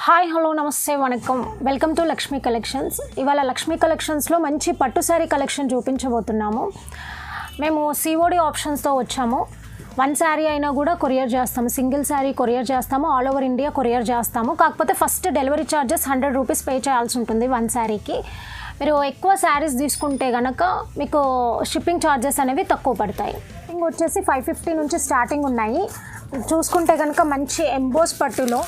Hi hello నమస్తే vanakkam welcome to Lakshmi collections. ఇవాళ లక్ష్మీ కలెక్షన్స్లో మంచి పట్టు శారీ కలెక్షన్ చూపించబోతున్నాము. మేము సిఓడి ఆప్షన్స్తో వచ్చాము. వన్ శారీ అయినా కూడా కొరియర్ చేస్తాము, సింగిల్ శారీ కొరియర్ చేస్తాము, ఆల్ ఓవర్ ఇండియా కొరియర్ చేస్తాము. కాకపోతే first delivery charges 100 rupees pay చేయాల్సి ఉంటుంది వన్ శారీకి. మీరు ఎక్కువ శారీస్ తీసుకుంటే కనుక మీకు షిప్పింగ్ ఛార్జెస్ అనేవి తక్కువ పడతాయి. షిప్పింగ్ వచ్చేసి 550 నుంచి స్టార్టింగ్ ఉన్నాయి. చూసుకుంటే కనుక మంచి ఎంబోస్ పట్టులో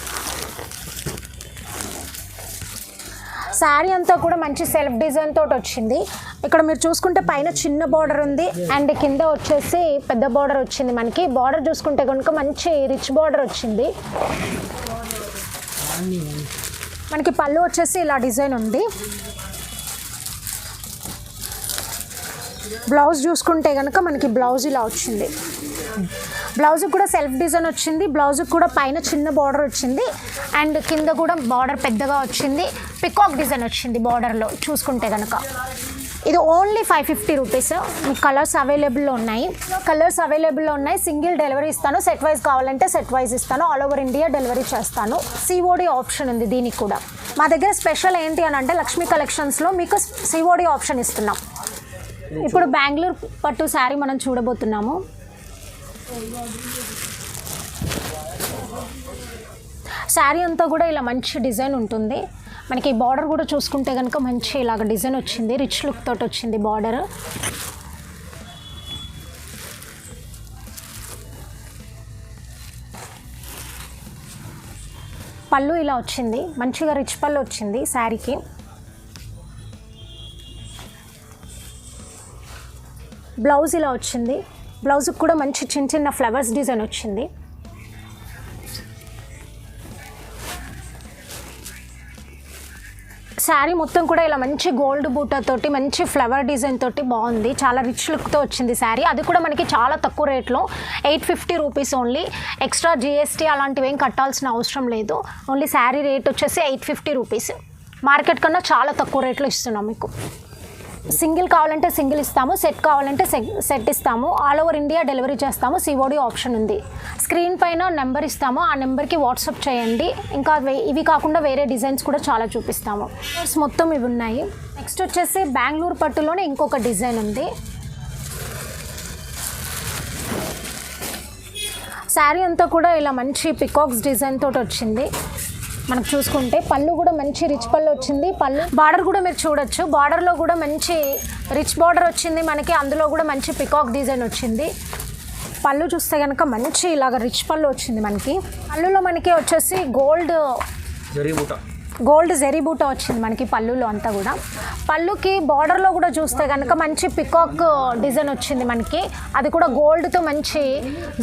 శారీ అంతా కూడా మంచి సెల్ఫ్ డిజైన్ తోటి వచ్చింది. ఇక్కడ మీరు చూసుకుంటే పైన చిన్న బార్డర్ ఉంది అండ్ కింద వచ్చేసి పెద్ద బార్డర్ వచ్చింది. మనకి బార్డర్ చూసుకుంటే కనుక మంచి రిచ్ బార్డర్ వచ్చింది. మనకి పళ్ళు వచ్చేసి ఇలా డిజైన్ ఉంది. బ్లౌజ్ చూసుకుంటే కనుక మనకి బ్లౌజ్ ఇలా వచ్చింది. బ్లౌజ్కి కూడా సెల్ఫ్ డిజైన్ వచ్చింది. బ్లౌజ్కి కూడా పైన చిన్న బార్డర్ వచ్చింది అండ్ కింద కూడా బార్డర్ పెద్దగా వచ్చింది. పికాక్ డిజైన్ వచ్చింది బార్డర్లో చూసుకుంటే కనుక. ఇది ఓన్లీ 550 రూపీస్. మీకు కలర్స్ అవైలబుల్లో ఉన్నాయి. సింగిల్ డెలివరీ ఇస్తాను. సెట్ వైజ్ కావాలంటే సెట్ వైజ్ ఇస్తాను. ఆల్ ఓవర్ ఇండియా డెలివరీ చేస్తాను. సిఓడి ఆప్షన్ ఉంది దీనికి కూడా. మా దగ్గర స్పెషల్ ఏంటి అని అంటే లక్ష్మీ కలెక్షన్స్లో మీకు సిఓడి ఆప్షన్ ఇస్తున్నాం. ఇప్పుడు బెంగళూరు పట్టు శారీ మనం చూడబోతున్నాము. శారీ అంతా కూడా ఇలా మంచి డిజైన్ ఉంటుంది. మనకి బార్డర్ కూడా చూసుకుంటే కనుక మంచి ఇలాగ డిజైన్ వచ్చింది. రిచ్ లుక్ తోటి వచ్చింది బార్డర్. పళ్ళు ఇలా వచ్చింది. మంచిగా రిచ్ పళ్ళు వచ్చింది శారీకి. బ్లౌజ్ ఇలా వచ్చింది. బ్లౌజ్కి కూడా మంచి చిన్న చిన్న ఫ్లవర్స్ డిజైన్ వచ్చింది. శారీ మొత్తం కూడా ఇలా మంచి గోల్డ్ బూటాతోటి మంచి ఫ్లవర్ డిజైన్ తోటి బాగుంది. చాలా రిచ్ లుక్తో వచ్చింది శారీ. అది కూడా మనకి చాలా తక్కువ రేట్లో 850 రూపీస్ ఓన్లీ. ఎక్స్ట్రా జిఎస్టీ అలాంటివి ఏం కట్టాల్సిన అవసరం లేదు. ఓన్లీ శారీ రేట్ వచ్చేసి 850 రూపీస్. మార్కెట్ కన్నా చాలా తక్కువ రేట్లో ఇస్తున్నాం మీకు. సింగిల్ కావాలంటే సింగిల్ ఇస్తాము, సెట్ కావాలంటే సెట్ ఇస్తాము. ఆల్ ఓవర్ ఇండియా డెలివరీ చేస్తాము. సిఓడి ఆప్షన్ ఉంది. స్క్రీన్ పైన నెంబర్ ఇస్తాము. ఆ నెంబర్కి వాట్సాప్ చేయండి. ఇంకా ఇవి కాకుండా వేరే డిజైన్స్ కూడా చాలా చూపిస్తాము. మొత్తం ఇవి ఉన్నాయి. నెక్స్ట్ వచ్చేసి బెంగళూరు పట్టులోనే ఇంకొక డిజైన్ ఉంది. శారీ అంతా కూడా ఇలా మంచి పికాక్స్ డిజైన్ తోటి వచ్చింది. మనకు చూసుకుంటే పళ్ళు కూడా మంచి రిచ్ పళ్ళు వచ్చింది. పళ్ళు బార్డర్ కూడా మీరు చూడొచ్చు. బార్డర్లో కూడా మంచి రిచ్ బార్డర్ వచ్చింది మనకి. అందులో కూడా మంచి పికాక్ డిజైన్ వచ్చింది. పళ్ళు చూస్తే కనుక మంచి ఇలాగ రిచ్ పళ్ళు వచ్చింది మనకి. పళ్ళులో మనకి వచ్చేసి గోల్డ్ జెరీ బూటా వచ్చింది మనకి పళ్ళులో అంతా కూడా. పళ్ళుకి బార్డర్లో కూడా చూస్తే కనుక మంచి పికాక్ డిజైన్ వచ్చింది మనకి. అది కూడా గోల్డ్తో మంచి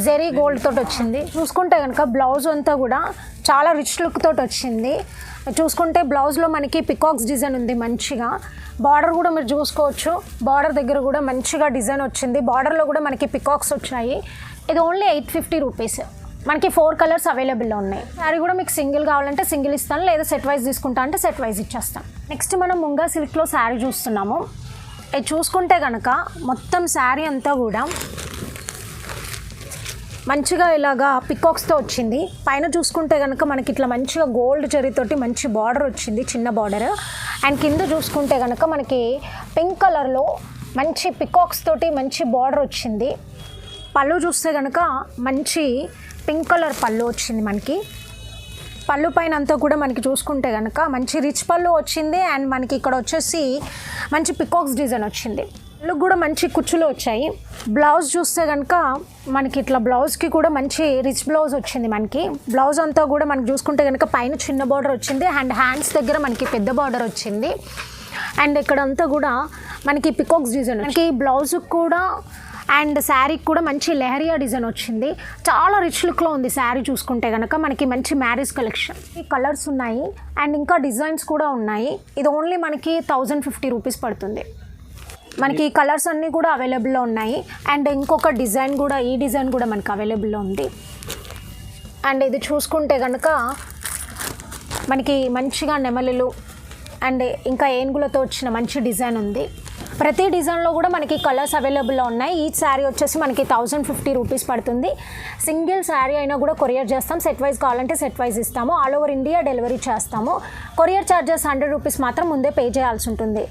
జెరీ గోల్డ్ తోటి వచ్చింది. చూసుకుంటే కనుక బ్లౌజ్ అంతా కూడా చాలా రిచ్ లుక్ తోటి వచ్చింది. చూసుకుంటే బ్లౌజ్లో మనకి పికాక్స్ డిజైన్ ఉంది మంచిగా. బార్డర్ కూడా మీరు చూసుకోవచ్చు. బార్డర్ దగ్గర కూడా మంచిగా డిజైన్ వచ్చింది. బార్డర్లో కూడా మనకి పికాక్స్ వచ్చాయి. ఇది ఓన్లీ 850 రూపీస్. మనకి 4 కలర్స్ అవైలబుల్లో ఉన్నాయి. శారీ కూడా మీకు సింగిల్ కావాలంటే సింగిల్ ఇస్తాను, లేదా సెట్ వైజ్ తీసుకుంటా అంటే సెట్ వైజ్ ఇచ్చేస్తాం. నెక్స్ట్ మనం ముంగా సిల్క్లో శారీ చూస్తున్నాము. ఇది చూసుకుంటే కనుక మొత్తం శారీ అంతా కూడా మంచిగా ఇలాగా పికాక్స్తో వచ్చింది. పైన చూసుకుంటే కనుక మనకి ఇట్లా మంచిగా గోల్డ్ జరీతోటి మంచి బార్డర్ వచ్చింది, చిన్న బార్డర్. అండ్ కింద చూసుకుంటే కనుక మనకి పింక్ కలర్లో మంచి పికాక్స్ తోటి మంచి బార్డర్ వచ్చింది. పళ్ళు చూస్తే కనుక మంచి పింక్ కలర్ పళ్ళు వచ్చింది మనకి. పళ్ళు పైన అంతా కూడా మనకి చూసుకుంటే కనుక మంచి రిచ్ పళ్ళు వచ్చింది. అండ్ మనకి ఇక్కడ వచ్చేసి మంచి పికాక్స్ డిజైన్ వచ్చింది. పళ్ళు కూడా మంచి కుచ్చులు వచ్చాయి. బ్లౌజ్ చూస్తే కనుక మనకి ఇట్లా బ్లౌజ్కి కూడా మంచి రిచ్ బ్లౌజ్ వచ్చింది మనకి. బ్లౌజ్ అంతా కూడా మనకి చూసుకుంటే కనుక పైన చిన్న బార్డర్ వచ్చింది అండ్ హ్యాండ్స్ దగ్గర మనకి పెద్ద బార్డర్ వచ్చింది. అండ్ ఇక్కడ అంతా కూడా మనకి పికాక్స్ డిజైన్ మనకి బ్లౌజ్కి కూడా అండ్ శారీకి కూడా మంచి లెహరియా డిజైన్ వచ్చింది. చాలా రిచ్ లుక్లో ఉంది శారీ చూసుకుంటే కనుక. మనకి మంచి మ్యారేజ్ కలెక్షన్. ఈ కలర్స్ ఉన్నాయి అండ్ ఇంకా డిజైన్స్ కూడా ఉన్నాయి. ఇది ఓన్లీ మనకి 1050 రూపీస్ పడుతుంది. మనకి ఈ కలర్స్ అన్నీ కూడా అవైలబుల్లో ఉన్నాయి. అండ్ ఇంకొక డిజైన్ కూడా, ఈ డిజైన్ కూడా మనకి అవైలబుల్లో ఉంది. అండ్ ఇది చూసుకుంటే కనుక మనకి మంచిగా నెమలిలు అండ్ ఇంకా ఏనుగులతో వచ్చిన మంచి డిజైన్ ఉంది. ప్రతి డిజైన్లో కూడా మనకి కలర్స్ అవైలబుల్లో ఉన్నాయి. ఈ శారీ వచ్చేసి మనకి 1050 రూపీస్ పడుతుంది. సింగిల్ శారీ అయినా కూడా కొరియర్ చేస్తాం. సెట్ వైజ్ కావాలంటే సెట్ వైజ్ ఇస్తాము. ఆల్ ఓవర్ ఇండియా డెలివరీ చేస్తాము. కొరియర్ ఛార్జెస్ 100 రూపీస్ మాత్రం ముందే పే చేయాల్సి ఉంటుంది.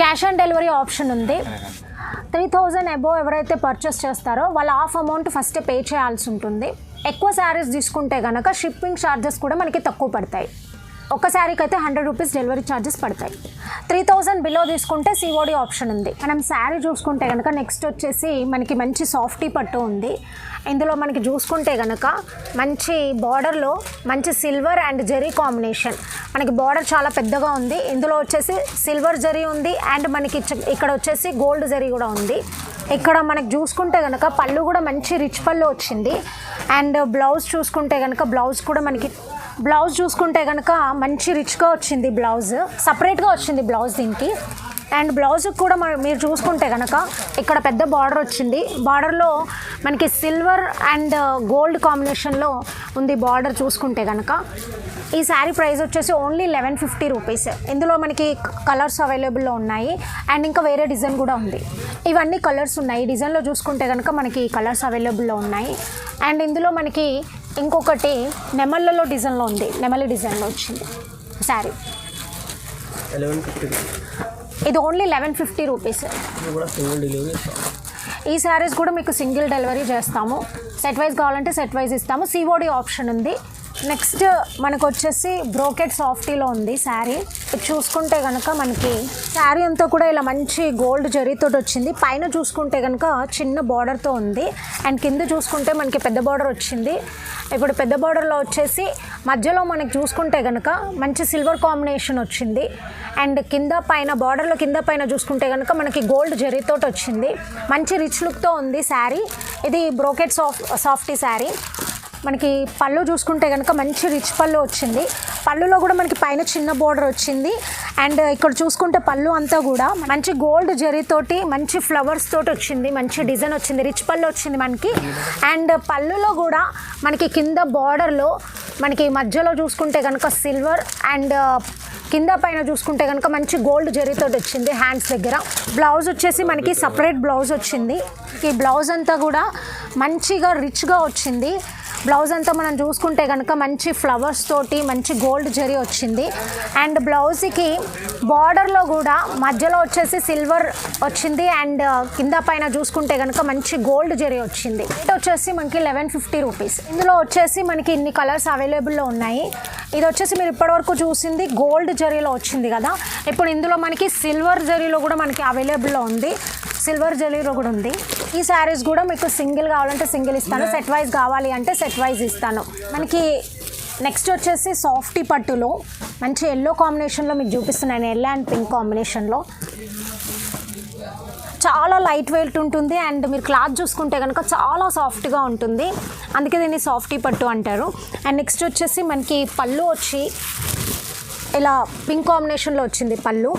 క్యాష్ ఆన్ డెలివరీ ఆప్షన్ ఉంది. 3000 అబోవ్ ఎవరైతే పర్చేస్ చేస్తారో వాళ్ళ హాఫ్ అమౌంట్ ఫస్టే పే చేయాల్సి ఉంటుంది. ఎక్కువ శారీస్ తీసుకుంటే కనుక షిప్పింగ్ ఛార్జెస్ కూడా మనకి తక్కువ పడతాయి. ఒక శారీకి అయితే 100 రూపీస్ డెలివరీ ఛార్జెస్ పడతాయి. 3000 బిలో తీసుకుంటే సిఓడి ఆప్షన్ ఉంది. మనం శారీ చూసుకుంటే కనుక నెక్స్ట్ వచ్చేసి మనకి మంచి సాఫ్టీ పట్టు ఉంది. ఇందులో మనకి చూసుకుంటే కనుక మంచి బార్డర్లో మంచి సిల్వర్ అండ్ జరీ కాంబినేషన్. మనకి బార్డర్ చాలా పెద్దగా ఉంది. ఇందులో వచ్చేసి సిల్వర్ జరీ ఉంది అండ్ మనకి ఇక్కడ వచ్చేసి గోల్డ్ జరీ కూడా ఉంది. ఇక్కడ మనకి చూసుకుంటే కనుక పళ్ళు కూడా మంచి రిచ్ పళ్ళు వచ్చింది. అండ్ బ్లౌజ్ చూసుకుంటే కనుక బ్లౌజ్ చూసుకుంటే కనుక మంచి రిచ్గా వచ్చింది. బ్లౌజ్ సపరేట్గా వచ్చింది బ్లౌజ్ దీనికి. అండ్ బ్లౌజ్ కూడా మీరు చూసుకుంటే కనుక ఇక్కడ పెద్ద బార్డర్ వచ్చింది. బార్డర్లో మనకి సిల్వర్ అండ్ గోల్డ్ కాంబినేషన్లో ఉంది బార్డర్ చూసుకుంటే కనుక. ఈ శారీ ప్రైస్ వచ్చేసి ఓన్లీ 1150 రూపీస్. ఇందులో మనకి కలర్స్ అవైలబుల్లో ఉన్నాయి అండ్ ఇంకా వేరే డిజైన్ కూడా ఉంది. ఇవన్నీ కలర్స్ ఉన్నాయి. ఈ డిజైన్లో చూసుకుంటే కనుక మనకి కలర్స్ అవైలబుల్లో ఉన్నాయి. అండ్ ఇందులో మనకి ఇంకొకటి నెమళ్ళలో డిజైన్లో ఉంది. నెమలి డిజైన్లో వచ్చింది శారీ. ఇది ఓన్లీ 1150 రూపీస్. ఈ శారీస్ కూడా మీకు సింగిల్ డెలివరీ చేస్తాము. సెట్ వైజ్ కావాలంటే సెట్ వైజ్ ఇస్తాము. సిఓడి ఆప్షన్ ఉంది. నెక్స్ట్ మనకు వచ్చేసి బ్రోకెట్ సాఫ్టీలో ఉంది శారీ. చూసుకుంటే కనుక మనకి శారీ అంతా కూడా ఇలా మంచి గోల్డ్ జరీతో వచ్చింది. పైన చూసుకుంటే కనుక చిన్న బార్డర్తో ఉంది అండ్ కింద చూసుకుంటే మనకి పెద్ద బార్డర్ వచ్చింది. ఇప్పుడు పెద్ద బార్డర్లో వచ్చేసి మధ్యలో మనకి చూసుకుంటే కనుక మంచి సిల్వర్ కాంబినేషన్ వచ్చింది. అండ్ కింద పైన బార్డర్లో కింద పైన చూసుకుంటే కనుక మనకి గోల్డ్ జరీతో వచ్చింది. మంచి రిచ్ లుక్తో ఉంది శారీ. ఇది బ్రోకెట్ సాఫ్టీ శారీ. మనకి పళ్ళు చూసుకుంటే కనుక మంచి రిచ్ పళ్ళు వచ్చింది. పళ్ళులో కూడా మనకి పైన చిన్న బోర్డర్ వచ్చింది. అండ్ ఇక్కడ చూసుకుంటే పళ్ళు అంతా కూడా మంచి గోల్డ్ జరీతోటి మంచి ఫ్లవర్స్ తోటి వచ్చింది. మంచి డిజైన్ వచ్చింది. రిచ్ పళ్ళు వచ్చింది మనకి. అండ్ పళ్ళులో కూడా మనకి కింద బార్డర్లో మనకి మధ్యలో చూసుకుంటే కనుక సిల్వర్ అండ్ కింద పైన చూసుకుంటే కనుక మంచి గోల్డ్ జరీతో వచ్చింది హ్యాండ్స్ దగ్గర. బ్లౌజ్ వచ్చేసి మనకి సపరేట్ బ్లౌజ్ వచ్చింది. ఈ బ్లౌజ్ అంతా కూడా మంచిగా రిచ్గా వచ్చింది. బ్లౌజ్ అంతా మనం చూసుకుంటే కనుక మంచి ఫ్లవర్స్ తోటి మంచి గోల్డ్ జరీ వచ్చింది. అండ్ బ్లౌజ్కి బార్డర్లో కూడా మధ్యలో వచ్చేసి సిల్వర్ వచ్చింది అండ్ కింద పైన చూసుకుంటే కనుక మంచి గోల్డ్ జరీ వచ్చింది. రేట్ వచ్చేసి మనకి 1150 రూపీస్. ఇందులో వచ్చేసి మనకి ఇన్ని కలర్స్ అవైలబుల్లో ఉన్నాయి. ఇది వచ్చేసి మీరు ఇప్పటివరకు చూసింది గోల్డ్ జరీలో వచ్చింది కదా. ఇప్పుడు ఇందులో మనకి సిల్వర్ జరీలో కూడా మనకి అవైలబుల్లో ఉంది. సిల్వర్ జరీలో కూడా ఉంది. ఈ శారీస్ కూడా మీకు సింగిల్ కావాలంటే సింగిల్ ఇస్తాను. సెట్ వైజ్ కావాలి అంటే సెట్ వైజ్ ఇస్తాను. మనకి నెక్స్ట్ వచ్చేసి సాఫ్టీ పట్టులో మంచి ఎల్లో కాంబినేషన్లో మీకు చూపిస్తున్నాను. ఎల్లో అండ్ పింక్ కాంబినేషన్లో చాలా లైట్ వెయిట్ ఉంటుంది. అండ్ మీరు క్లాత్ చూసుకుంటే కనుక చాలా సాఫ్ట్గా ఉంటుంది. అందుకే దీన్ని సాఫ్టీ పట్టు అంటారు. అండ్ నెక్స్ట్ వచ్చేసి మనకి పళ్ళు వచ్చి ఇలా పింక్ కాంబినేషన్లో వచ్చింది. పళ్ళు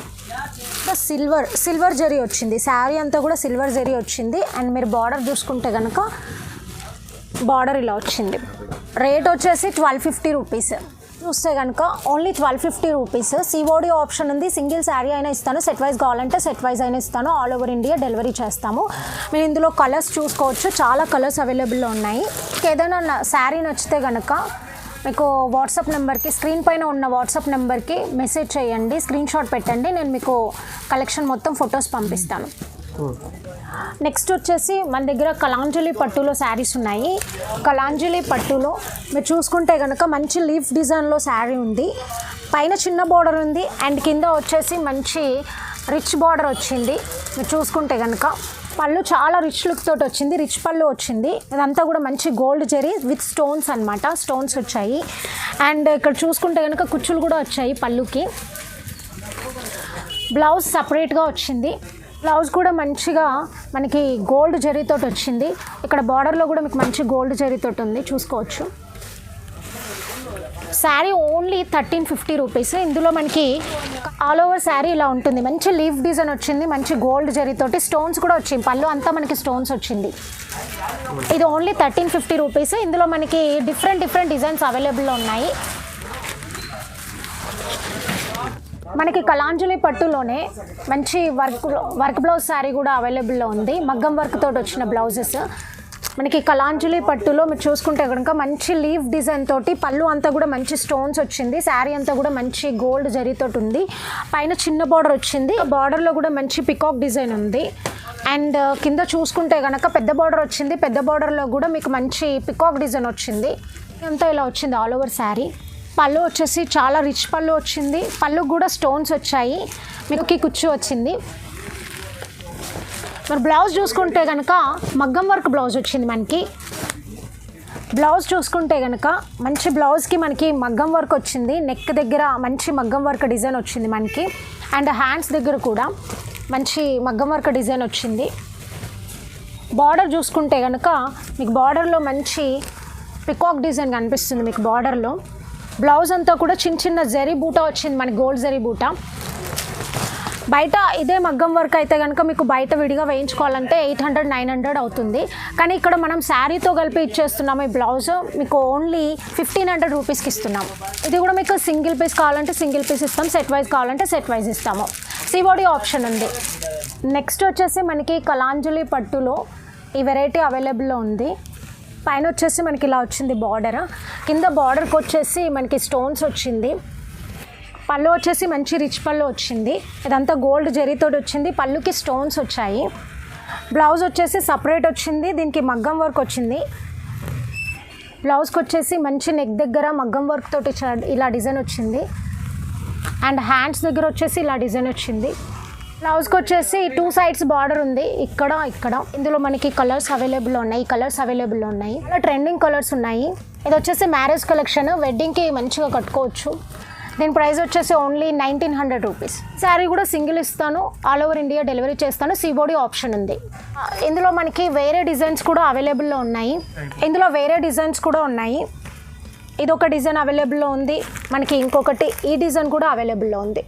సిల్వర్ జరీ వచ్చింది. శారీ అంతా కూడా సిల్వర్ జరీ వచ్చింది. అండ్ మీరు బార్డర్ చూసుకుంటే కనుక బార్డర్ ఇలా వచ్చింది. రేట్ వచ్చేసి 1250 రూపీస్. చూస్తే కనుక ఓన్లీ 1250 రూపీస్. సిఓడి ఆప్షన్ ఉంది. సింగిల్ శారీ అయినా ఇస్తాను. సెట్ వైజ్ కావాలంటే సెట్ వైజ్ అయినా ఇస్తాను. ఆల్ ఓవర్ ఇండియా డెలివరీ చేస్తాము. మీరు ఇందులో కలర్స్ చూసుకోవచ్చు. చాలా కలర్స్ అవైలబుల్లో ఉన్నాయి. ఏదైనా శారీ నచ్చితే కనుక మీకు వాట్సాప్ నెంబర్కి స్క్రీన్ పైన ఉన్న వాట్సాప్ నెంబర్కి మెసేజ్ చేయండి. స్క్రీన్ షాట్ పెట్టండి. నేను మీకు కలెక్షన్ మొత్తం ఫొటోస్ పంపిస్తాను. నెక్స్ట్ వచ్చేసి మన దగ్గర కలాంజలి పట్టులో శారీస్ ఉన్నాయి. కలాంజలి పట్టులో మీరు చూసుకుంటే కనుక మంచి లీఫ్ డిజైన్లో శారీ ఉంది. పైన చిన్న బార్డర్ ఉంది అండ్ కింద వచ్చేసి మంచి రిచ్ బార్డర్ వచ్చింది. మీరు చూసుకుంటే కనుక పళ్ళు చాలా రిచ్ లుక్ తోటి వచ్చింది. రిచ్ పళ్ళు వచ్చింది. ఇదంతా కూడా మంచి గోల్డ్ జరీ విత్ స్టోన్స్ అనమాట. స్టోన్స్ వచ్చాయి. అండ్ ఇక్కడ చూసుకుంటే కనుక కుచ్చులు కూడా వచ్చాయి పళ్ళుకి. బ్లౌజ్ సపరేట్గా వచ్చింది. బ్లౌజ్ కూడా మంచిగా మనకి గోల్డ్ జరీతో వచ్చింది. ఇక్కడ బార్డర్లో కూడా మీకు మంచి గోల్డ్ జరీతో ఉంది. చూసుకోవచ్చు. Sari only 1350 rupees. ఇందులో మనకి ఆల్ ఓవర్ శారీ ఇలా ఉంటుంది. మంచి లీఫ్ డిజైన్ వచ్చింది. మంచి గోల్డ్ జరీతోటి స్టోన్స్ కూడా వచ్చింది. పళ్ళు అంతా మనకి స్టోన్స్ వచ్చింది. ఇది ఓన్లీ 1350 రూపీస్. ఇందులో మనకి డిఫరెంట్ డిజైన్స్ అవైలబుల్లో ఉన్నాయి. మనకి కలాంజలి పట్టులోనే మంచి వర్క్ బ్లౌజ్ శారీ కూడా అవైలబుల్లో ఉంది. మగ్గం వర్క్ తోటి వచ్చిన బ్లౌజెస్ మనకి కలాంజలి పట్టులో మీరు చూసుకుంటే కనుక మంచి లీవ్ డిజైన్ తోటి పళ్ళు అంతా కూడా మంచి స్టోన్స్ వచ్చింది. శారీ అంతా కూడా మంచి గోల్డ్ జరీతోటి ఉంది. పైన చిన్న బార్డర్ వచ్చింది. బార్డర్లో కూడా మంచి పికాక్ డిజైన్ ఉంది. అండ్ కింద చూసుకుంటే కనుక పెద్ద బార్డర్ వచ్చింది. పెద్ద బార్డర్లో కూడా మీకు మంచి పికాక్ డిజైన్ వచ్చింది. అంతా ఇలా వచ్చింది ఆల్ ఓవర్ శారీ. పళ్ళు వచ్చేసి చాలా రిచ్ పళ్ళు వచ్చింది. పళ్ళు కూడా స్టోన్స్ వచ్చాయి. మీకు కుచ్చు వచ్చింది. మరి బ్లౌజ్ చూసుకుంటే కనుక మగ్గం వర్క్ బ్లౌజ్ వచ్చింది. మనకి బ్లౌజ్ చూసుకుంటే కనుక మంచి బ్లౌజ్కి మనకి మగ్గం వర్క్ వచ్చింది. నెక్ దగ్గర మంచి మగ్గం వర్క్ డిజైన్ వచ్చింది మనకి. అండ్ హ్యాండ్స్ దగ్గర కూడా మంచి మగ్గం వర్క్ డిజైన్ వచ్చింది. బార్డర్ చూసుకుంటే కనుక మీకు బార్డర్లో మంచి పికాక్ డిజైన్ కనిపిస్తుంది. మీకు బార్డర్లో బ్లౌజ్ అంతా కూడా చిన్న చిన్న జరీ బూటా వచ్చింది. మనకి గోల్డ్ జరీ బూటా. బయట ఇదే మగ్గం వర్క్ అయితే కనుక మీకు బయట విడిగా వేయించుకోవాలంటే 800-900 అవుతుంది. కానీ ఇక్కడ మనం శారీతో కలిపి ఇచ్చేస్తున్నాము. ఈ బ్లౌజ్ మీకు ఓన్లీ 1500 రూపీస్కి ఇస్తున్నాము. ఇది కూడా మీకు సింగిల్ పీస్ కావాలంటే సింగిల్ పీస్ ఇస్తాం, సెట్ వైజ్ కావాలంటే సెట్ వైజ్ ఇస్తాము. సిఓడి ఆప్షన్ ఉంది. నెక్స్ట్ వచ్చేసి మనకి కలాంజలి పట్టులో ఈ వెరైటీ అవైలబుల్లో ఉంది. పైన వచ్చేసి మనకి ఇలా వచ్చింది బార్డర్. కింద బార్డర్కి వచ్చేసి మనకి స్టోన్స్ వచ్చింది. పళ్ళు వచ్చేసి మంచి రిచ్ పళ్ళు వచ్చింది. ఇదంతా గోల్డ్ జరీతోటి వచ్చింది. పళ్ళుకి స్టోన్స్ వచ్చాయి. బ్లౌజ్ వచ్చేసి సపరేట్ వచ్చింది. దీనికి మగ్గం వర్క్ వచ్చింది. బ్లౌజ్కి వచ్చేసి మంచి నెక్ దగ్గర మగ్గం వర్క్ తోటి ఇలా డిజైన్ వచ్చింది. అండ్ హ్యాండ్స్ దగ్గర వచ్చేసి ఇలా డిజైన్ వచ్చింది. బ్లౌజ్కి వచ్చేసి 2 సైడ్స్ బార్డర్ ఉంది. ఇక్కడ ఇందులో మనకి కలర్స్ అవైలబుల్లో ఉన్నాయి. కలర్స్ అవైలబుల్లో ఉన్నాయి. ఇలా ట్రెండింగ్ కలర్స్ ఉన్నాయి. ఇది వచ్చేసి మ్యారేజ్ కలెక్షన్. వెడ్డింగ్కి మంచిగా కట్టుకోవచ్చు. దీని ప్రైస్ వచ్చేసి ఓన్లీ 1900 రూపీస్. శారీ కూడా సింగిల్ ఇస్తాను. ఆల్ ఓవర్ ఇండియా డెలివరీ చేస్తాను. సిబోడి ఆప్షన్ ఉంది. ఇందులో మనకి వేరే డిజైన్స్ కూడా అవైలబుల్లో ఉన్నాయి. ఇది ఒక డిజైన్ అవైలబుల్లో ఉంది. మనకి ఇంకొకటి ఈ డిజైన్ కూడా అవైలబుల్లో ఉంది.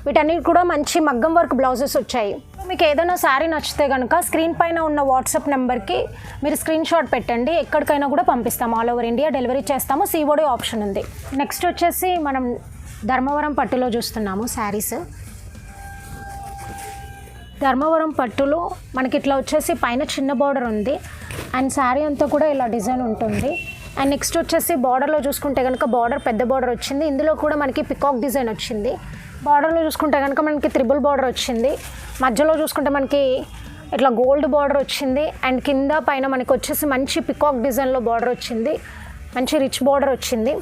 వీటన్నిటి కూడా మంచి మగ్గం వర్క్ బ్లౌజెస్ వచ్చాయి. మీకు ఏదైనా శారీ నచ్చితే కనుక స్క్రీన్ పైన ఉన్న వాట్సాప్ నెంబర్కి మీరు స్క్రీన్ షాట్ పెట్టండి. ఎక్కడికైనా కూడా పంపిస్తాము. ఆల్ ఓవర్ ఇండియా డెలివరీ చేస్తాము. సిఓడి ఆప్షన్ ఉంది. నెక్స్ట్ వచ్చేసి మనం ధర్మవరం పట్టులో చూస్తున్నాము శారీస్. ధర్మవరం పట్టులో మనకి ఇట్లా వచ్చేసి పైన చిన్న బార్డర్ ఉంది. అండ్ శారీ అంతా కూడా ఇలా డిజైన్ ఉంటుంది. అండ్ నెక్స్ట్ వచ్చేసి బార్డర్లో చూసుకుంటే కనుక బార్డర్ పెద్ద బార్డర్ వచ్చింది. ఇందులో కూడా మనకి పికాక్ డిజైన్ వచ్చింది. బార్డర్లో చూసుకుంటే కనుక మనకి త్రిబుల్ బార్డర్ వచ్చింది. మధ్యలో చూసుకుంటే మనకి ఇట్లా గోల్డ్ బార్డర్ వచ్చింది. అండ్ కింద పైన మనకి వచ్చేసి మంచి పికాక్ డిజైన్లో బార్డర్ వచ్చింది. మంచి రిచ్ బార్డర్ వచ్చింది.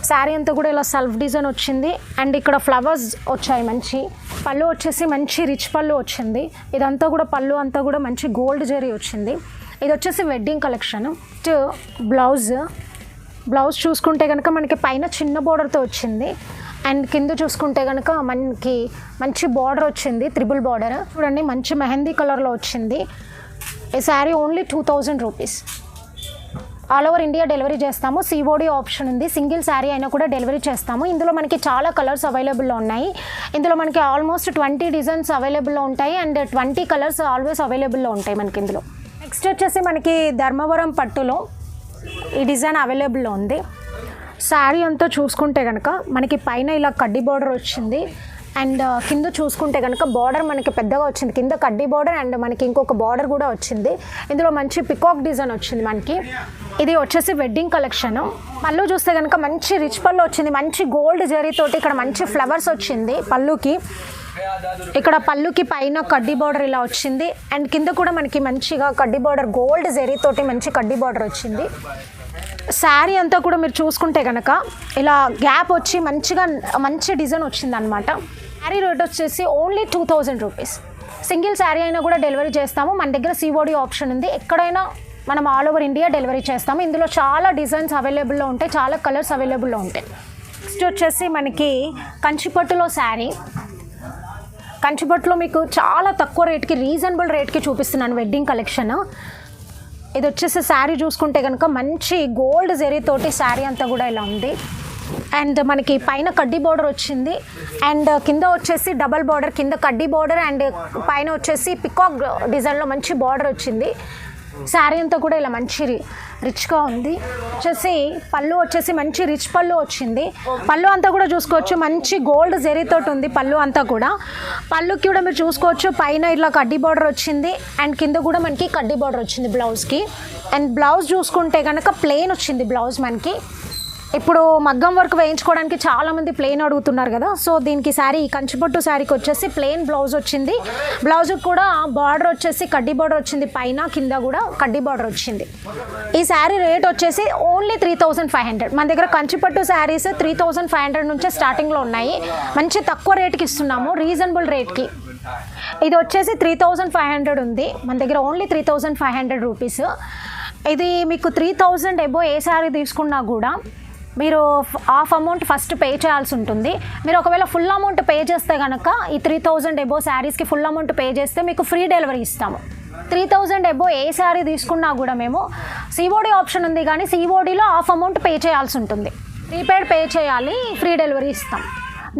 శారీ అంతా కూడా ఇలా సెల్ఫ్ డిజైన్ వచ్చింది. అండ్ ఇక్కడ ఫ్లవర్స్ వచ్చాయి. మంచి పళ్ళు వచ్చేసి మంచి రిచ్ పళ్ళు వచ్చింది. ఇదంతా కూడా పళ్ళు అంతా కూడా మంచి గోల్డ్ జరీ వచ్చింది. ఇది వచ్చేసి వెడ్డింగ్ కలెక్షన్. బ్లౌజ్ చూసుకుంటే కనుక మనకి పైన చిన్న బార్డర్తో వచ్చింది. అండ్ కింద చూసుకుంటే కనుక మనకి మంచి బార్డర్ వచ్చింది. త్రిబుల్ బార్డర్ చూడండి. మంచి మెహందీ కలర్లో వచ్చింది. ఈ sari only 2000 rupees. All over India delivery చేస్తాము. సిఓడి ఆప్షన్ ఉంది. సింగిల్ శారీ అయినా కూడా డెలివరీ చేస్తాము. ఇందులో మనకి చాలా కలర్స్ అవైలబుల్లో ఉన్నాయి. ఇందులో మనకి ఆల్మోస్ట్ 20 డిజైన్స్ అవైలబుల్లో ఉంటాయి. అండ్ 20 కలర్స్ ఆల్వేస్ అవైలబుల్లో ఉంటాయి మనకి ఇందులో. నెక్స్ట్ వచ్చేసి మనకి ధర్మవరం పట్టులో ఈ డిజైన్ అవైలబుల్లో ఉంది. శారీ అంతా చూసుకుంటే కనుక మనకి పైన ఇలా కడ్డీ బార్డర్ వచ్చింది. అండ్ కింద చూసుకుంటే కనుక బార్డర్ మనకి పెద్దగా వచ్చింది. కింద కడ్డీ బార్డర్ అండ్ మనకి ఇంకొక బార్డర్ కూడా వచ్చింది. ఇందులో మంచి పికాక్ డిజైన్ వచ్చింది మనకి. ఇది వచ్చేసి వెడ్డింగ్ కలెక్షన్. పళ్ళు చూస్తే కనుక మంచి రిచ్ పళ్ళు వచ్చింది. మంచి గోల్డ్ జరీతోటి ఇక్కడ మంచి ఫ్లవర్స్ వచ్చింది పళ్ళుకి. ఇక్కడ పళ్ళుకి పైన కడ్డీ బార్డర్ ఇలా వచ్చింది. అండ్ కింద కూడా మనకి మంచిగా కడ్డీ బార్డర్ గోల్డ్ జరీతోటి మంచి కడ్డీ బార్డర్ వచ్చింది. శారీ అంతా కూడా మీరు చూసుకుంటే కనుక ఇలా గ్యాప్ వచ్చి మంచి డిజైన్ వచ్చింది అనమాట. శారీ రేట్ వచ్చేసి ఓన్లీ 2000 రూపీస్. సింగిల్ శారీ అయినా కూడా డెలివరీ చేస్తాము. మన దగ్గర సిఓడి ఆప్షన్ ఉంది. ఎక్కడైనా మనం ఆల్ ఓవర్ ఇండియా డెలివరీ చేస్తాము. ఇందులో చాలా డిజైన్స్ అవైలబుల్లో ఉంటాయి. చాలా కలర్స్ అవైలబుల్లో ఉంటాయి. నెక్స్ట్ వచ్చేసి మనకి కంచిపట్టులో శారీ. కంచిపట్టులో మీకు చాలా తక్కువ రేట్కి రీజనబుల్ రేట్కి చూపిస్తున్నాను వెడ్డింగ్ కలెక్షన్. ఇది వచ్చేసి శారీ చూసుకుంటే కనుక మంచి గోల్డ్ జరీతోటి శారీ అంతా కూడా ఇలా ఉంది. అండ్ మనకి పైన కడ్డీ బార్డర్ వచ్చింది. అండ్ కింద వచ్చేసి డబల్ బార్డర్, కింద కడ్డీ బార్డర్ అండ్ పైన వచ్చేసి పికాక్ డిజైన్లో మంచి బార్డర్ వచ్చింది. శారీ అంతా కూడా ఇలా మంచి రిచ్గా ఉంది. వచ్చేసి పళ్ళు వచ్చేసి మంచి రిచ్ పళ్ళు వచ్చింది. పళ్ళు అంతా కూడా చూసుకోవచ్చు మంచి గోల్డ్ జరీతోటి ఉంది పళ్ళు అంతా కూడా. పళ్ళుకి కూడా మీరు చూసుకోవచ్చు పైన ఇట్లా కడ్డీ బార్డర్ వచ్చింది అండ్ కింద కూడా మనకి కడ్డీ బార్డర్ వచ్చింది బ్లౌజ్కి. అండ్ బ్లౌజ్ చూసుకుంటే కనుక ప్లెయిన్ వచ్చింది బ్లౌజ్ మనకి. ఇప్పుడు మగ్గం వర్క్ వేయించుకోవడానికి చాలామంది ప్లెయిన్ అడుగుతున్నారు కదా, సో దీనికి శారీ కంచిపట్టు శారీకి వచ్చేసి ప్లెయిన్ బ్లౌజ్ వచ్చింది. బ్లౌజ్కి కూడా బార్డర్ వచ్చేసి కడ్డీ బార్డర్ వచ్చింది, పైన కింద కూడా కడ్డీ బార్డర్ వచ్చింది. ఈ శారీ రేట్ వచ్చేసి ఓన్లీ 3500. మన దగ్గర కంచిపట్టు శారీస్ 3500 నుంచే స్టార్టింగ్లో ఉన్నాయి. మంచి తక్కువ రేట్కి ఇస్తున్నాము, రీజనబుల్ రేట్కి. ఇది వచ్చేసి 3500 ఉంది మన దగ్గర, ఓన్లీ 3500 రూపీస్. ఇది మీకు 3000 ఎబో ఏ శారీ తీసుకున్నా కూడా మీరు హాఫ్ అమౌంట్ ఫస్ట్ పే చేయాల్సి ఉంటుంది. మీరు ఒకవేళ ఫుల్ అమౌంట్ పే చేస్తే కనుక ఈ 3000 ఎబో శారీస్కి ఫుల్ అమౌంట్ పే చేస్తే మీకు ఫ్రీ డెలివరీ ఇస్తాము. 3000 ఎబో ఏ శారీ తీసుకున్నా కూడా మేము సిఓడి ఆప్షన్ ఉంది, కానీ సిఓడిలో హాఫ్ అమౌంట్ పే చేయాల్సి ఉంటుంది. ప్రీపెయిడ్ పే చేయాలి, ఫ్రీ డెలివరీ ఇస్తాం.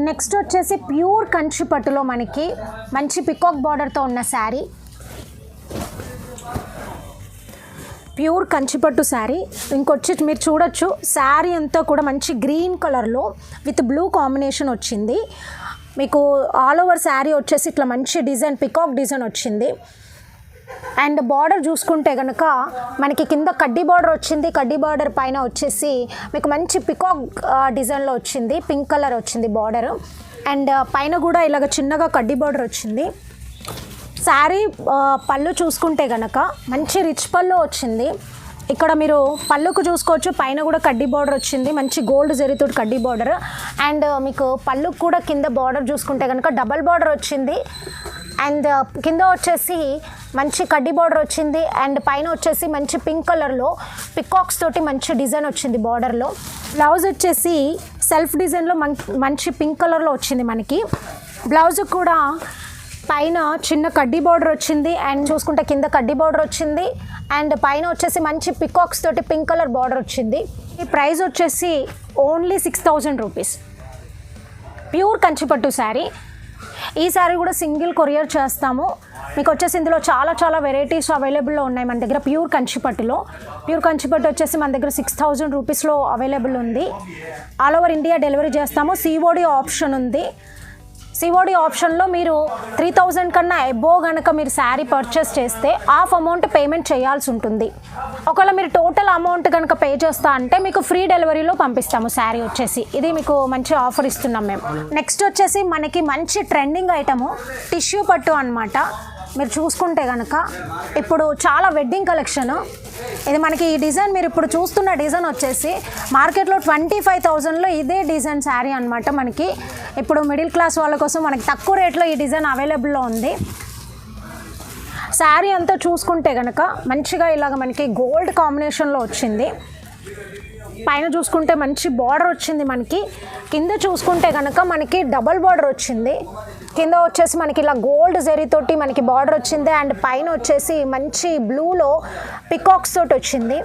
నెక్స్ట్ వచ్చేసి ప్యూర్ కంచిపట్టులో మనకి మంచి పికాక్ బార్డర్తో ఉన్న శారీ, ప్యూర్ కంచిపట్టు శారీ. ఇంకొచ్చి మీరు చూడొచ్చు శారీ అంతా కూడా మంచి గ్రీన్ కలర్లో విత్ బ్లూ కాంబినేషన్ వచ్చింది. మీకు ఆల్ ఓవర్ శారీ వచ్చేసి ఇట్లా మంచి డిజైన్ పికాక్ డిజైన్ వచ్చింది. అండ్ బార్డర్ చూసుకుంటే కనుక మనకి కింద కడ్డీ బార్డర్ వచ్చింది, కడ్డీ బార్డర్ పైన వచ్చేసి మీకు మంచి పికాక్ డిజైన్లో వచ్చింది, పింక్ కలర్ వచ్చింది బార్డర్. అండ్ పైన కూడా ఇలాగ చిన్నగా కడ్డీ బార్డర్ వచ్చింది. శారీ పళ్ళు చూసుకుంటే కనుక మంచి రిచ్ పళ్ళు వచ్చింది. ఇక్కడ మీరు పళ్ళుకు చూసుకోవచ్చు పైన కూడా కడ్డీ బార్డర్ వచ్చింది, మంచి గోల్డ్ జరీతో కడ్డీ బార్డర్. అండ్ మీకు పళ్ళుకు కూడా కింద బార్డర్ చూసుకుంటే కనుక డబల్ బార్డర్ వచ్చింది. అండ్ కింద వచ్చేసి మంచి కడ్డీ బార్డర్ వచ్చింది. అండ్ పైన వచ్చేసి మంచి పింక్ కలర్లో పికాక్స్ తోటి మంచి డిజైన్ వచ్చింది బార్డర్లో. బ్లౌజ్ వచ్చేసి సెల్ఫ్ డిజైన్లో మంచి పింక్ కలర్లో వచ్చింది మనకి. బ్లౌజ్ కూడా పైన చిన్న కడ్డీ బార్డర్ వచ్చింది అండ్ చూసుకుంటే కింద కడ్డీ బార్డర్ వచ్చింది. అండ్ పైన వచ్చేసి మంచి పికాక్స్ తోటి పింక్ కలర్ బార్డర్ వచ్చింది. ఈ ప్రైస్ వచ్చేసి ఓన్లీ 6000 రూపీస్. ప్యూర్ కంచిపట్టు శారీ. ఈ శారీ కూడా సింగిల్ కొరియర్ చేస్తాము. మీకు వచ్చేసి ఇందులో చాలా వెరైటీస్ అవైలబుల్లో ఉన్నాయి మన దగ్గర. ప్యూర్ కంచిపట్టులో ప్యూర్ కంచిపట్టు వచ్చేసి మన దగ్గర 6000 రూపీస్లో అవైలబుల్ ఉంది. ఆల్ ఓవర్ ఇండియా డెలివరీ చేస్తాము. సిఓడి ఆప్షన్ ఉంది. సిఓడి ఆప్షన్లో మీరు 3000 కన్నా ఎబో కనుక మీరు శారీ పర్చేస్ చేస్తే హాఫ్ అమౌంట్ పేమెంట్ చేయాల్సి ఉంటుంది. ఒకవేళ మీరు టోటల్ అమౌంట్ కనుక పే చేస్తా అంటే మీకు ఫ్రీ డెలివరీలో పంపిస్తాము శారీ వచ్చేసి. ఇది మీకు మంచి ఆఫర్ ఇస్తున్నాం మేము. నెక్స్ట్ వచ్చేసి మనకి మంచి ట్రెండింగ్ ఐటము టిష్యూ పట్టు అనమాట. మీరు చూసుకుంటే కనుక ఇప్పుడు చాలా వెడ్డింగ్ కలెక్షన్ ఇది. మనకి ఈ డిజైన్ మీరు ఇప్పుడు చూస్తున్న డిజైన్ వచ్చేసి మార్కెట్లో 25,000లో ఇదే డిజైన్ శారీ అనమాట. మనకి ఇప్పుడు మిడిల్ క్లాస్ వాళ్ళ కోసం మనకి తక్కువ రేట్లో ఈ డిజైన్ అవైలబుల్లో ఉంది. శారీ అంతా చూసుకుంటే కనుక మంచిగా ఇలాగ మనకి గోల్డ్ కాంబినేషన్లో వచ్చింది. పైన చూసుకుంటే మంచి బార్డర్ వచ్చింది మనకి. కింద చూసుకుంటే కనుక మనకి డబల్ బార్డర్ వచ్చింది. కింద వచ్చేసి మనకి ఇలా గోల్డ్ జరీతోటి మనకి బార్డర్ వచ్చింది. అండ్ పైన వచ్చేసి మంచి బ్లూలో పికాక్స్ తోటి వచ్చింది.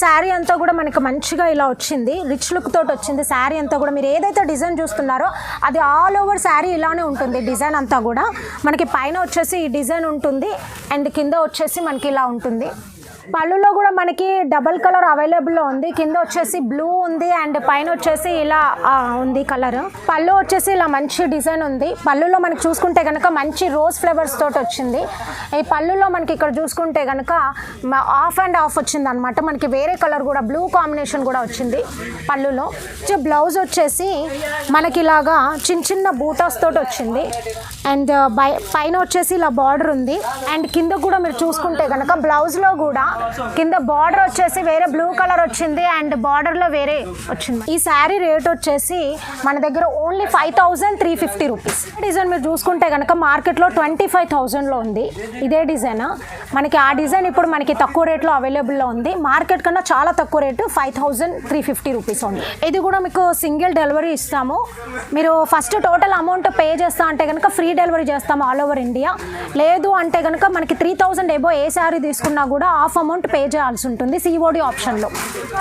శారీ అంతా కూడా మనకి మంచిగా ఇలా వచ్చింది, రిచ్ లుక్ తోటి వచ్చింది శారీ అంతా కూడా. మీరు ఏదైతే డిజైన్ చూస్తున్నారో అది ఆల్ ఓవర్ శారీ ఇలానే ఉంటుంది. డిజైన్ అంతా కూడా మనకి పైన వచ్చేసి ఈ డిజైన్ ఉంటుంది అండ్ కింద వచ్చేసి మనకి ఇలా ఉంటుంది. పళ్ళులో కూడా మనకి డబల్ కలర్ అవైలబుల్లో ఉంది. కింద వచ్చేసి బ్లూ ఉంది అండ్ పైన వచ్చేసి ఇలా ఉంది కలర్. పళ్ళు వచ్చేసి ఇలా మంచి డిజైన్ ఉంది. పళ్ళులో మనకి చూసుకుంటే కనుక మంచి రోజ్ ఫ్లవర్స్ తోటి వచ్చింది. ఈ పళ్ళులో మనకి ఇక్కడ చూసుకుంటే కనుక ఆఫ్ అండ్ ఆఫ్ వచ్చింది అనమాట. మనకి వేరే కలర్ కూడా బ్లూ కాంబినేషన్ కూడా వచ్చింది పళ్ళులో. బ్లౌజ్ వచ్చేసి మనకి ఇలాగా చిన్న బూటాస్ తోటి వచ్చింది. అండ్ పైన వచ్చేసి ఇలా బార్డర్ ఉంది. అండ్ కింద కూడా మీరు చూసుకుంటే కనుక బ్లౌజ్లో కూడా కింద బార్డర్ వచ్చేసి వేరే బ్లూ కలర్ వచ్చింది అండ్ బార్డర్లో వేరే వచ్చింది. ఈ శారీ రేట్ వచ్చేసి మన దగ్గర ఓన్లీ 5350 రూపీస్. డిజైన్ మీరు చూసుకుంటే కనుక మార్కెట్లో 25,000లో ఉంది ఇదే డిజైన్. మనకి ఆ డిజైన్ ఇప్పుడు మనకి తక్కువ రేట్లో అవైలబుల్లో ఉంది. మార్కెట్ కన్నా చాలా తక్కువ రేటు 5350 రూపీస్ ఉంది. ఇది కూడా మీకు సింగిల్ డెలివరీ ఇస్తాము. మీరు ఫస్ట్ టోటల్ అమౌంట్ పే చేస్తా అంటే కనుక ఫ్రీ డెలివరీ చేస్తాము ఆల్ ఓవర్ ఇండియా. లేదు అంటే కనుక మనకి 3000 ఎబో ఏ శారీ తీసుకున్నా కూడా హాఫ్ అమౌంట్ పే చేయాల్సి ఉంటుంది COD ఆప్షన్లో.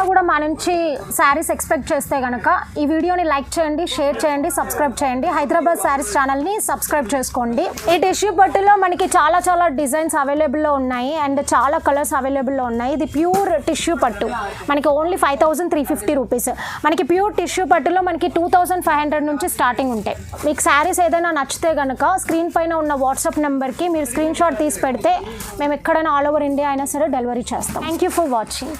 కూడా మా నుంచి శారీస్ ఎక్స్పెక్ట్ చేస్తే కనుక ఈ వీడియోని లైక్ చేయండి, షేర్ చేయండి, సబ్స్క్రైబ్ చేయండి. హైదరాబాద్ శారీస్ ఛానల్ని సబ్స్క్రైబ్ చేసుకోండి. ఈ టిష్యూ పట్టులో మనకి చాలా చాలా డిజైన్స్ అవైలబుల్లో ఉన్నాయి అండ్ చాలా కలర్స్ అవైలబుల్లో ఉన్నాయి. ఇది ప్యూర్ టిష్యూ పట్టు, మనకి ఓన్లీ 5350 రూపీస్. మనకి ప్యూర్ టిష్యూ పట్టులో మనకి 2500 నుంచి స్టార్టింగ్ ఉంటాయి. మీకు శారీస్ ఏదైనా నచ్చితే కనుక స్క్రీన్ పైన ఉన్న వాట్సాప్ నెంబర్కి మీరు స్క్రీన్ షాట్ తీసి పెడితే మేము ఎక్కడైనా ఆల్ ఓవర్ ఇండియా అయినా సరే డెలివరీ చేస్తాం. Thank you for watching.